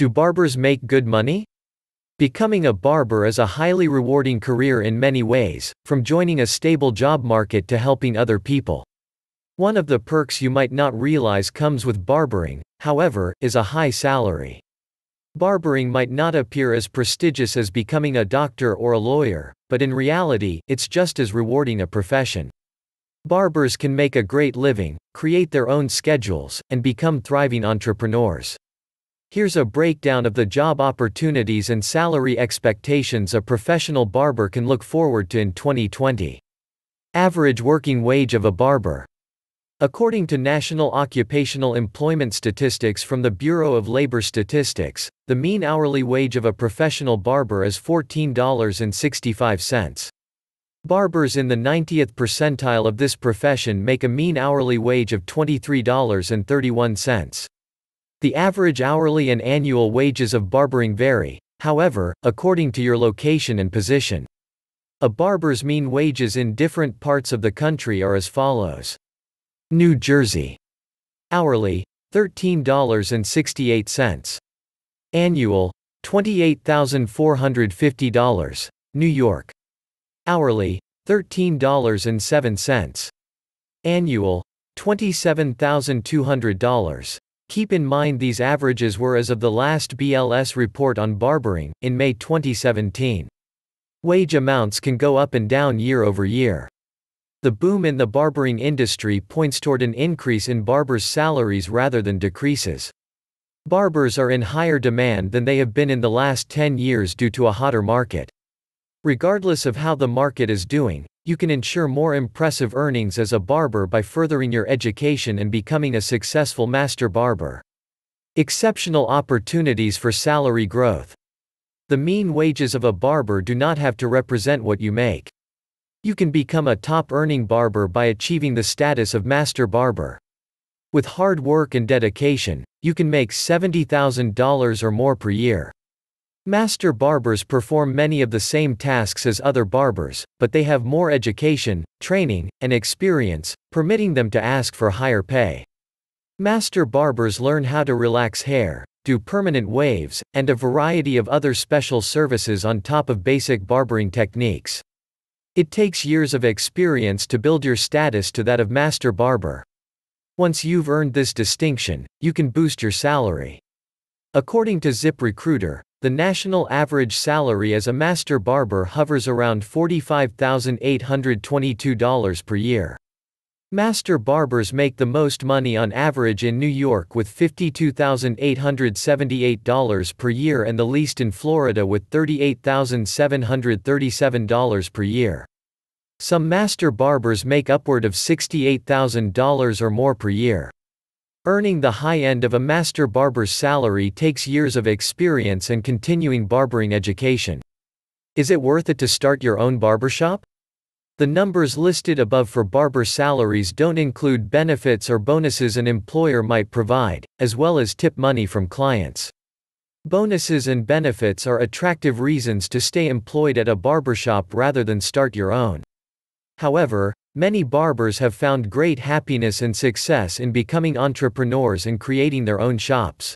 Do barbers make good money? Becoming a barber is a highly rewarding career in many ways, from joining a stable job market to helping other people. One of the perks you might not realize comes with barbering, however, is a high salary. Barbering might not appear as prestigious as becoming a doctor or a lawyer, but in reality, it's just as rewarding a profession. Barbers can make a great living, create their own schedules, and become thriving entrepreneurs. Here's a breakdown of the job opportunities and salary expectations a professional barber can look forward to in 2020. Average working wage of a barber. According to National Occupational Employment Statistics from the Bureau of Labor Statistics, the mean hourly wage of a professional barber is $14.65. Barbers in the 90th percentile of this profession make a mean hourly wage of $23.31. The average hourly and annual wages of barbering vary, however, according to your location and position. A barber's mean wages in different parts of the country are as follows. New Jersey. Hourly, $13.68. Annual, $28,450. New York. Hourly, $13.07. Annual, $27,200. Keep in mind these averages were as of the last BLS report on barbering, in May 2017. Wage amounts can go up and down year over year. The boom in the barbering industry points toward an increase in barbers' salaries rather than decreases. Barbers are in higher demand than they have been in the last 10 years due to a hotter market. Regardless of how the market is doing, you can ensure more impressive earnings as a barber by furthering your education and becoming a successful master barber. Exceptional opportunities for salary growth. The mean wages of a barber do not have to represent what you make. You can become a top-earning barber by achieving the status of master barber. With hard work and dedication, you can make $70,000 or more per year. Master barbers perform many of the same tasks as other barbers, but they have more education, training, and experience, permitting them to ask for higher pay. Master barbers learn how to relax hair, do permanent waves, and a variety of other special services on top of basic barbering techniques. It takes years of experience to build your status to that of master barber. Once you've earned this distinction, you can boost your salary. According to ZipRecruiter, the national average salary as a master barber hovers around $45,822 per year. Master barbers make the most money on average in New York with $52,878 per year and the least in Florida with $38,737 per year. Some master barbers make upward of $68,000 or more per year. Earning the high end of a master barber's salary takes years of experience and continuing barbering education. Is it worth it to start your own barbershop? The numbers listed above for barber salaries don't include benefits or bonuses an employer might provide, as well as tip money from clients. Bonuses and benefits are attractive reasons to stay employed at a barbershop rather than start your own. However, many barbers have found great happiness and success in becoming entrepreneurs and creating their own shops.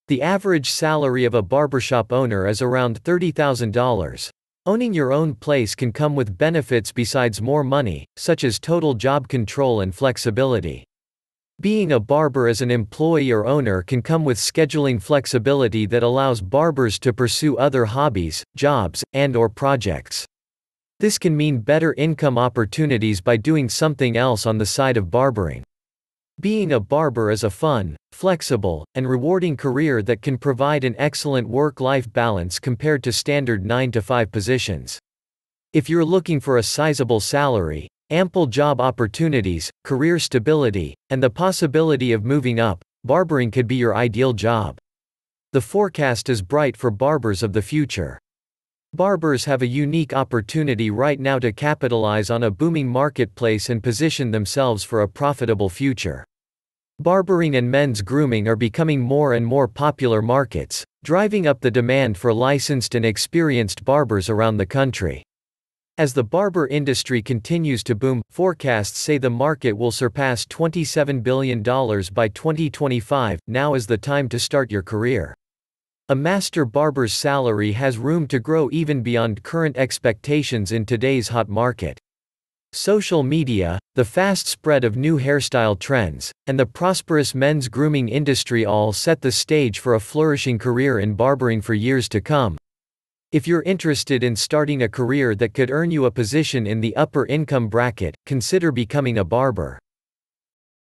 The average salary of a barbershop owner is around $30,000. Owning your own place can come with benefits besides more money, such as total job control and flexibility. Being a barber as an employee or owner can come with scheduling flexibility that allows barbers to pursue other hobbies, jobs, and/or projects. This can mean better income opportunities by doing something else on the side of barbering. Being a barber is a fun, flexible, and rewarding career that can provide an excellent work-life balance compared to standard 9-to-5 positions. If you're looking for a sizable salary, ample job opportunities, career stability, and the possibility of moving up, barbering could be your ideal job. The forecast is bright for barbers of the future. Barbers have a unique opportunity right now to capitalize on a booming marketplace and position themselves for a profitable future. Barbering and men's grooming are becoming more and more popular markets, driving up the demand for licensed and experienced barbers around the country. As the barber industry continues to boom, forecasts say the market will surpass $27 billion by 2025. Now is the time to start your career. A master barber's salary has room to grow even beyond current expectations in today's hot market. Social media, the fast spread of new hairstyle trends, and the prosperous men's grooming industry all set the stage for a flourishing career in barbering for years to come. If you're interested in starting a career that could earn you a position in the upper income bracket, consider becoming a barber.